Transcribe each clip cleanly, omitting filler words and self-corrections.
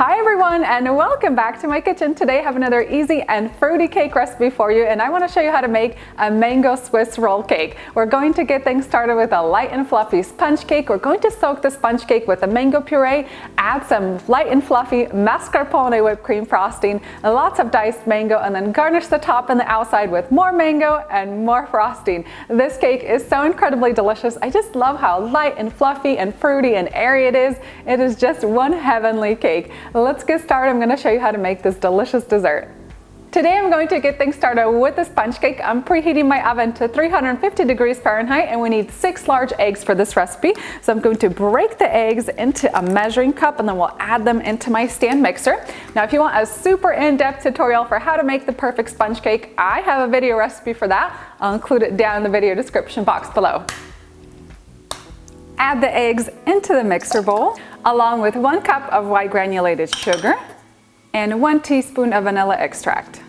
Hi everyone, and welcome back to my kitchen. Today I have another easy and fruity cake recipe for you, and I want to show you how to make a mango Swiss roll cake. We're going to get things started with a light and fluffy sponge cake. We're going to soak the sponge cake with a mango puree, add some light and fluffy mascarpone whipped cream frosting, and lots of diced mango, and then garnish the top and the outside with more mango and more frosting. This cake is so incredibly delicious. I just love how light and fluffy and fruity and airy it is. It is just one heavenly cake. Let's get started. I'm going to show you how to make this delicious dessert. Today I'm going to get things started with the sponge cake. I'm preheating my oven to 350 degrees Fahrenheit, and we need 6 large eggs for this recipe. So I'm going to break the eggs into a measuring cup, and then we'll add them into my stand mixer. Now if you want a super in-depth tutorial for how to make the perfect sponge cake, I have a video recipe for that. I'll include it down in the video description box below. Add the eggs into the mixer bowl, along with 1 cup of white granulated sugar and 1 teaspoon of vanilla extract.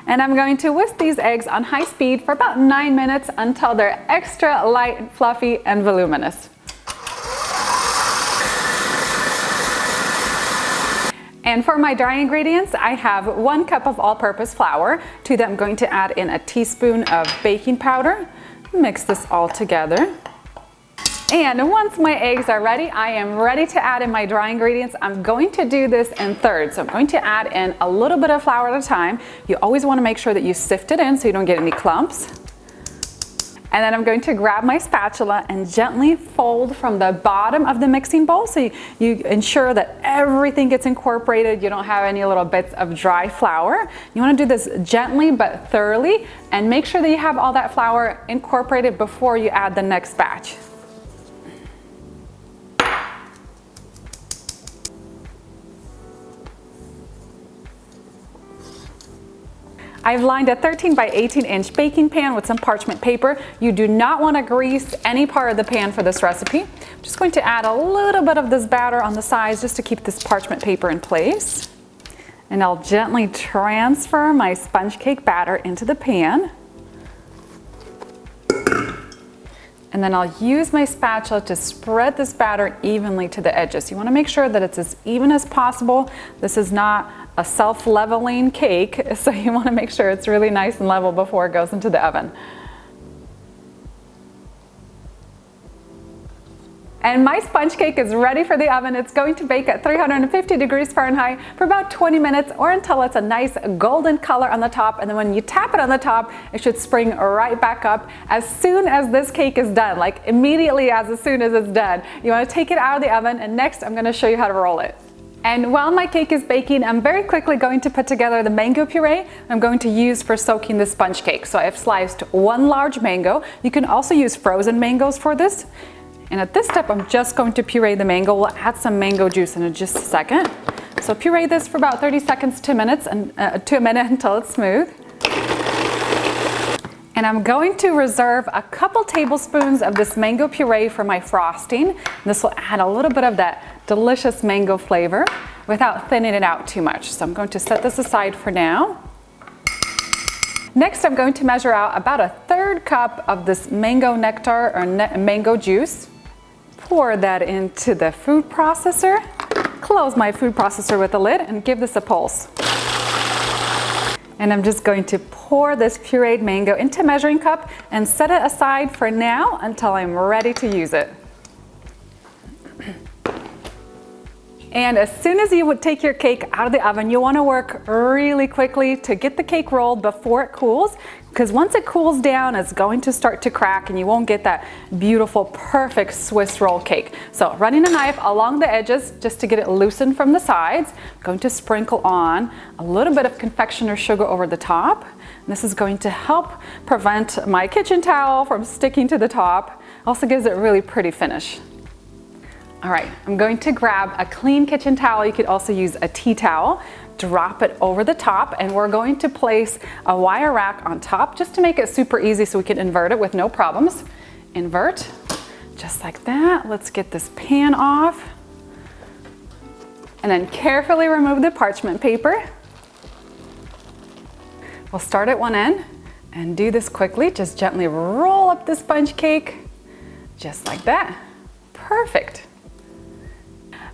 And I'm going to whisk these eggs on high speed for about 9 minutes until they're extra light, fluffy, and voluminous. And for my dry ingredients, I have 1 cup of all-purpose flour. To that I'm going to add in a teaspoon of baking powder. Mix this all together. And once my eggs are ready, I am ready to add in my dry ingredients. I'm going to do this in thirds. So I'm going to add in a little bit of flour at a time. You always want to make sure that you sift it in so you don't get any clumps. And then I'm going to grab my spatula and gently fold from the bottom of the mixing bowl so you ensure that everything gets incorporated. You don't have any little bits of dry flour. You want to do this gently but thoroughly, and make sure that you have all that flour incorporated before you add the next batch. I've lined a 13 by 18 inch baking pan with some parchment paper. You do not want to grease any part of the pan for this recipe. I'm just going to add a little bit of this batter on the sides just to keep this parchment paper in place. And I'll gently transfer my sponge cake batter into the pan. And then I'll use my spatula to spread this batter evenly to the edges. You want to make sure that it's as even as possible. This is not a self-leveling cake, so you want to make sure it's really nice and level before it goes into the oven. And my sponge cake is ready for the oven. It's going to bake at 350 degrees Fahrenheit for about 20 minutes or until it's a nice golden color on the top. And then when you tap it on the top, it should spring right back up as soon as this cake is done, like immediately as soon as it's done. You want to take it out of the oven, and next I'm going to show you how to roll it. And while my cake is baking, I'm very quickly going to put together the mango puree I'm going to use for soaking the sponge cake. So I have sliced 1 large mango. You can also use frozen mangoes for this. And at this step, I'm just going to puree the mango. We'll add some mango juice in just a second. So puree this for about 30 seconds to a minute until it's smooth. And I'm going to reserve a couple tablespoons of this mango puree for my frosting. This will add a little bit of that delicious mango flavor without thinning it out too much. So I'm going to set this aside for now. Next, I'm going to measure out about a 1/3 cup of this mango nectar or mango juice. Pour that into the food processor. Close my food processor with a lid and give this a pulse. And I'm just going to pour this pureed mango into a measuring cup and set it aside for now until I'm ready to use it. And as soon as you would take your cake out of the oven, you want to work really quickly to get the cake rolled before it cools, because once it cools down, it's going to start to crack and you won't get that beautiful, perfect Swiss roll cake. So running a knife along the edges just to get it loosened from the sides. I'm going to sprinkle on a little bit of confectioner sugar over the top. This is going to help prevent my kitchen towel from sticking to the top. Also gives it a really pretty finish. All right, I'm going to grab a clean kitchen towel. You could also use a tea towel. Drop it over the top, and we're going to place a wire rack on top just to make it super easy so we can invert it with no problems. Invert, just like that. Let's get this pan off. And then carefully remove the parchment paper. We'll start at one end and do this quickly. Just gently roll up the sponge cake, just like that. Perfect.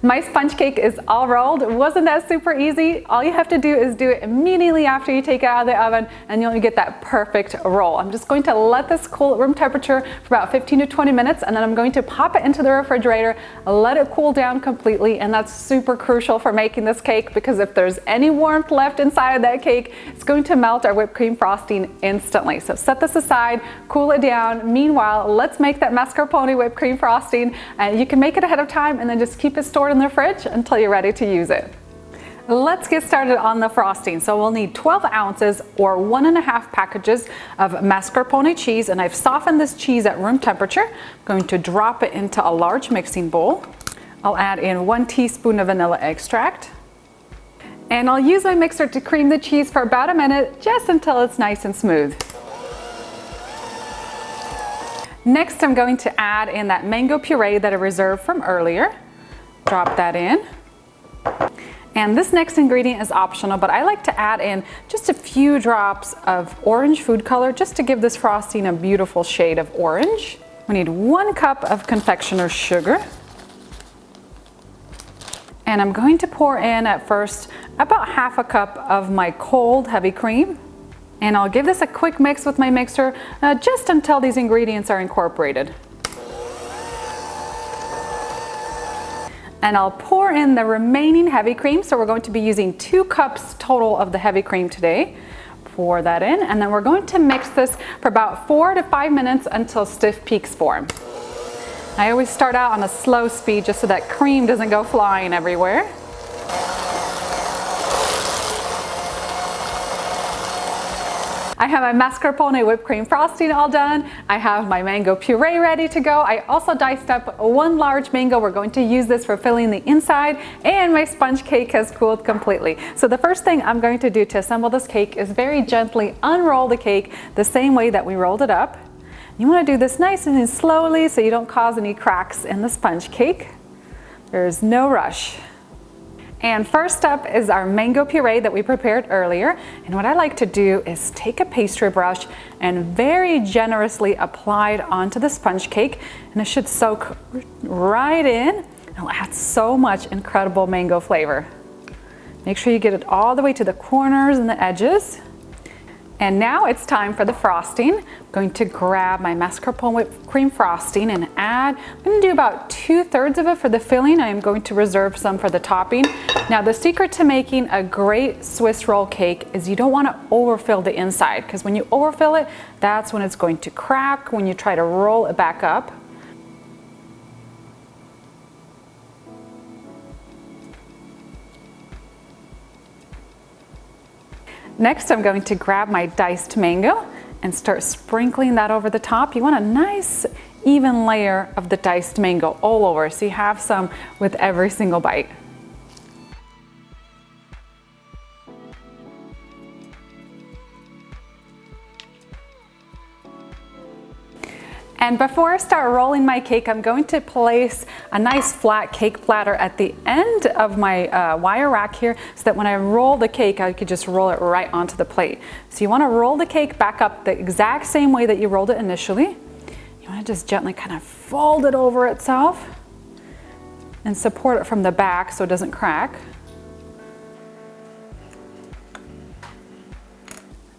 My sponge cake is all rolled. Wasn't that super easy? All you have to do is do it immediately after you take it out of the oven and you'll get that perfect roll. I'm just going to let this cool at room temperature for about 15 to 20 minutes and then I'm going to pop it into the refrigerator, let it cool down completely, and that's super crucial for making this cake because if there's any warmth left inside of that cake, it's going to melt our whipped cream frosting instantly. So set this aside, cool it down. Meanwhile, let's make that mascarpone whipped cream frosting. You can make it ahead of time and then just keep it stored in the fridge until you're ready to use it. Let's get started on the frosting. So we'll need 12 ounces or 1.5 packages of mascarpone cheese, and I've softened this cheese at room temperature. I'm going to drop it into a large mixing bowl. I'll add in 1 teaspoon of vanilla extract. And I'll use my mixer to cream the cheese for about a minute, just until it's nice and smooth. Next, I'm going to add in that mango puree that I reserved from earlier. Drop that in. And this next ingredient is optional, but I like to add in just a few drops of orange food color just to give this frosting a beautiful shade of orange. We need 1 cup of confectioner sugar. And I'm going to pour in at first about 1/2 cup of my cold heavy cream. And I'll give this a quick mix with my mixer just until these ingredients are incorporated. And I'll pour in the remaining heavy cream. So we're going to be using 2 cups total of the heavy cream today. Pour that in, and then we're going to mix this for about 4 to 5 minutes until stiff peaks form. I always start out on a slow speed just so that cream doesn't go flying everywhere. I have my mascarpone whipped cream frosting all done. I have my mango puree ready to go. I also diced up 1 large mango. We're going to use this for filling the inside, and my sponge cake has cooled completely. So the first thing I'm going to do to assemble this cake is very gently unroll the cake the same way that we rolled it up. You want to do this nice and slowly so you don't cause any cracks in the sponge cake. There's no rush. And first up is our mango puree that we prepared earlier. And what I like to do is take a pastry brush and very generously apply it onto the sponge cake. And it should soak right in. It'll add so much incredible mango flavor. Make sure you get it all the way to the corners and the edges. And now it's time for the frosting. I'm going to grab my mascarpone whipped cream frosting and add, I'm going to do about 2/3 of it for the filling. I am going to reserve some for the topping. Now the secret to making a great Swiss roll cake is you don't want to overfill the inside, because when you overfill it, that's when it's going to crack when you try to roll it back up. Next, I'm going to grab my diced mango and start sprinkling that over the top. You want a nice even layer of the diced mango all over, so you have some with every single bite. And before I start rolling my cake, I'm going to place a nice flat cake platter at the end of my wire rack here, so that when I roll the cake, I could just roll it right onto the plate. So you want to roll the cake back up the exact same way that you rolled it initially. You want to just gently kind of fold it over itself and support it from the back so it doesn't crack.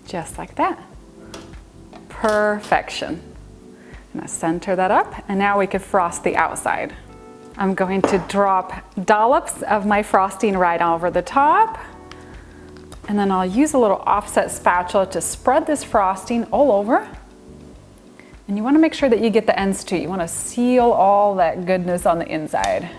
Just like that. Perfection. I'm going to center that up, and now we could frost the outside. I'm going to drop dollops of my frosting right over the top, and then I'll use a little offset spatula to spread this frosting all over. And you want to make sure that you get the ends too. You want to seal all that goodness on the inside.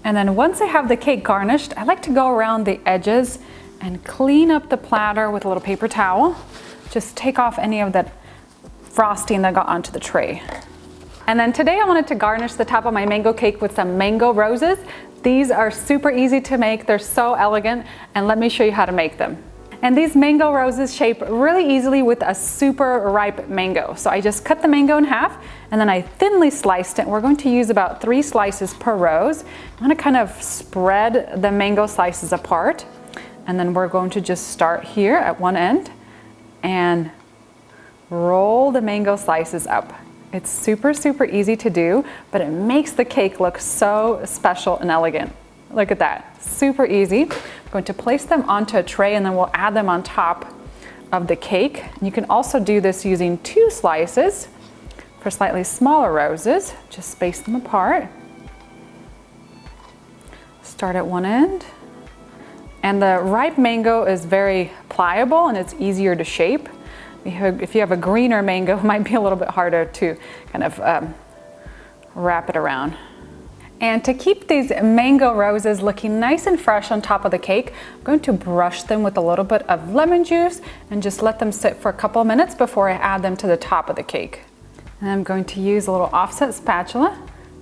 And then once I have the cake garnished, I like to go around the edges and clean up the platter with a little paper towel. Just take off any of that frosting that got onto the tray. And then today I wanted to garnish the top of my mango cake with some mango roses. These are super easy to make. They're so elegant, and let me show you how to make them. And these mango roses shape really easily with a super ripe mango. So I just cut the mango in half and then I thinly sliced it. We're going to use about 3 slices per rose. I'm going to kind of spread the mango slices apart. And then we're going to just start here at one end and roll the mango slices up. It's super, super easy to do, but it makes the cake look so special and elegant. Look at that, super easy. I'm going to place them onto a tray and then we'll add them on top of the cake. You can also do this using 2 slices for slightly smaller roses. Just space them apart. Start at one end. And the ripe mango is very pliable and it's easier to shape. If you have a greener mango, it might be a little bit harder to kind of wrap it around. And to keep these mango roses looking nice and fresh on top of the cake, I'm going to brush them with a little bit of lemon juice and just let them sit for a couple of minutes before I add them to the top of the cake. And I'm going to use a little offset spatula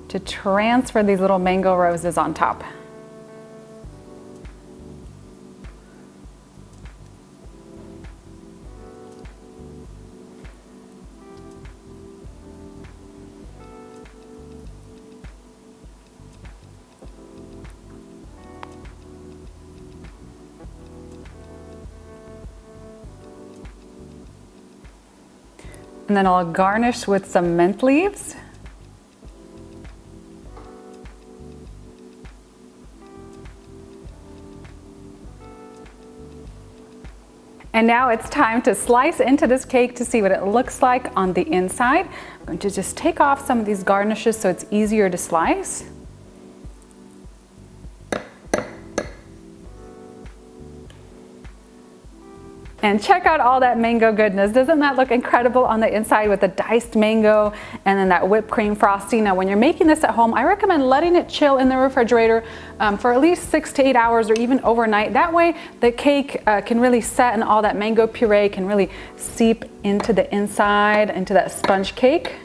to transfer these little mango roses on top. And then I'll garnish with some mint leaves. And now it's time to slice into this cake to see what it looks like on the inside. I'm going to just take off some of these garnishes so it's easier to slice. And check out all that mango goodness. Doesn't that look incredible on the inside with the diced mango and then that whipped cream frosting? Now when you're making this at home, I recommend letting it chill in the refrigerator for at least 6 to 8 hours or even overnight. That way the cake can really set and all that mango puree can really seep into the inside, into that sponge cake.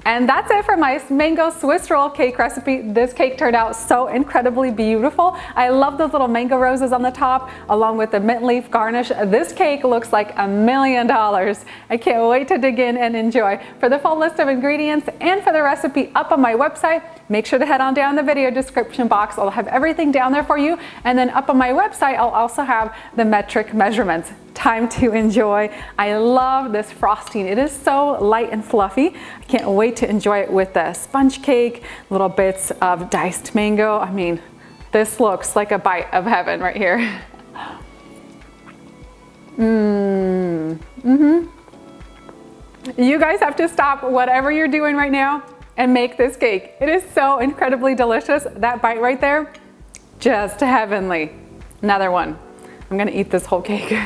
And that's it for my mango Swiss roll cake recipe. This cake turned out so incredibly beautiful. I love those little mango roses on the top along with the mint leaf garnish. This cake looks like $1,000,000. I can't wait to dig in and enjoy. For the full list of ingredients and for the recipe up on my website, make sure to head on down the video description box. I'll have everything down there for you. And then up on my website, I'll also have the metric measurements. Time to enjoy. I love this frosting. It is so light and fluffy. I can't wait to enjoy it with the sponge cake, little bits of diced mango. I mean, this looks like a bite of heaven right here. You guys have to stop whatever you're doing right now and make this cake. It is so incredibly delicious. That bite right there, just heavenly. Another one. I'm gonna eat this whole cake.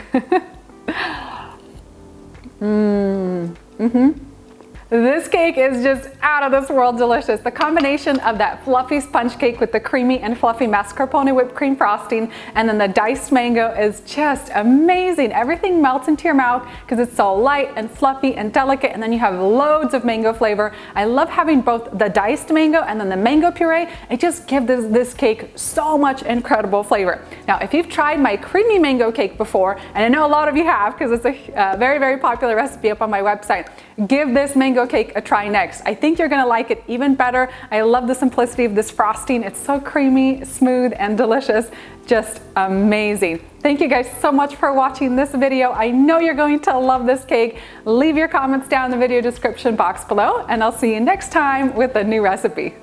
This cake is just out of this world delicious. The combination of that fluffy sponge cake with the creamy and fluffy mascarpone whipped cream frosting and then the diced mango is just amazing. Everything melts into your mouth because it's so light and fluffy and delicate, and then you have loads of mango flavor. I love having both the diced mango and then the mango puree. It just gives this cake so much incredible flavor. Now, if you've tried my creamy mango cake before, and I know a lot of you have because it's a very, very popular recipe up on my website, give this mango cake a try next. I think you're gonna like it even better. I love the simplicity of this frosting. It's so creamy, smooth, and delicious. Just amazing. Thank you guys so much for watching this video. I know you're going to love this cake. Leave your comments down in the video description box below, and I'll see you next time with a new recipe.